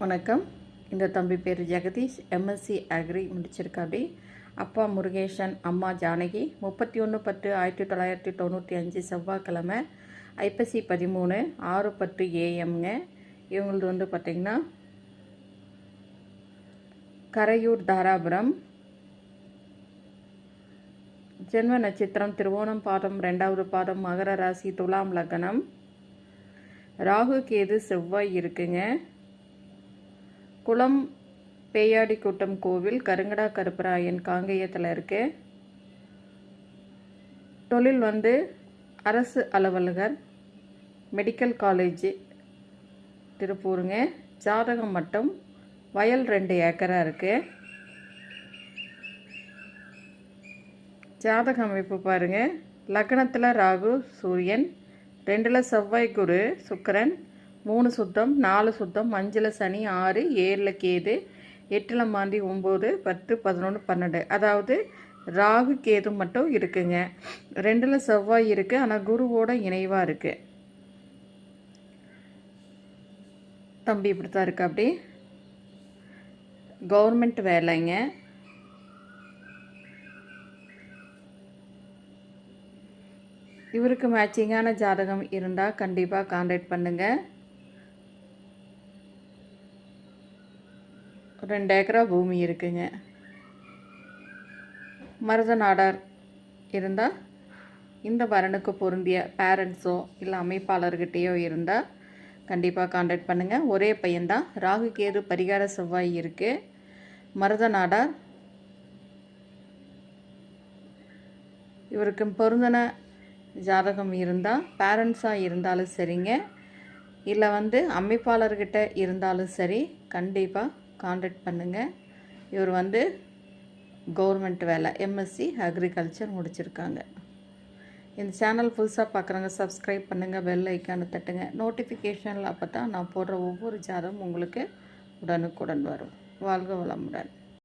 வணக்கம். இந்த தம்பி பேர் ஜெகதீஷ். MSc agri முடிச்சிருக்காப்படி. அப்பா முருகேசன், அம்மா ஜானகி. 31/10/1995 செவ்வாய்க்கிழமை, ஐப்பசி 13 6:10 AM-ங்க. இவங்களது பார்த்திங்கன்னா கரையூர் தாராபுரம். ஜென்ம நட்சத்திரம் திருவோணம் பாதம் 2வது பாதம், மகர ராசி, துலாம் லக்னம். ராகு கேது செவ்வாய் இருக்குங்க. குளம் பேயாடி கூட்டம் கோவில், கருங்கடா கருப்பராயன், காங்கேயத்தில் இருக்கு. தொழில் அரசு அலுவலகர், மெடிக்கல் காலேஜ் திருப்பூருங்க. ஜாதகம் மட்டும் வயல் 2 ஏக்கரா இருக்கு. ஜாதக அமைப்பு பாருங்க. லக்னத்தில் ராகு சூரியன், 2ல் செவ்வாய் குரு சுக்கிரன், 3 சுத்தம், 4 சுத்தம், 5ல் சனி, 6, 7ல் கேது, 8ல் மாந்தி, 9, 10, 11, 12. அதாவது ராகு கேது மட்டும் இருக்குங்க. 2ல் செவ்வாய் இருக்குது, ஆனால் குருவோட இணைவாக இருக்குது. தம்பி இப்படி தான் இருக்கு. அப்படி கவர்மெண்ட் வேலைங்க. இவருக்கு மேட்சிங்கான ஜாதகம் இருந்தால் கண்டிப்பாக கான்டாக்ட் பண்ணுங்கள். 2 ஏக்கரா பூமி இருக்குங்க. மருத நாடார் இருந்தால் இந்த வரனுக்கு பொருந்திய பேரண்ட்ஸோ இல்லை அமைப்பாளர்கிட்டையோ இருந்தால் கண்டிப்பாக கான்டாக்ட் பண்ணுங்கள். ஒரே பையன்தான். ராகு கேது பரிகார செவ்வாய் இருக்குது. மருத நாடார். இவருக்கு பொருந்தின ஜாதகம் இருந்தால் பேரண்ட்ஸாக இருந்தாலும் சரிங்க, இல்லை அமைப்பாளர்கிட்ட இருந்தாலும் சரி, கண்டிப்பாக கான்டாக்ட் பண்ணுங்கள். இவர் கவர்மெண்ட் வேலை, எம்எஸ்சி அக்ரிகல்ச்சர் முடிச்சிருக்காங்க. இந்த சேனல் புதுசாக பார்க்குறவங்க சப்ஸ்கிரைப் பண்ணுங்கள், பெல் ஐக்கானை தட்டுங்க. நோட்டிஃபிகேஷனில் அப்போ தான் நான் போடுற ஒவ்வொரு ஜாதகம் உங்களுக்கு உடனுக்குடன் வரும். வாழ்க வளமுடன்.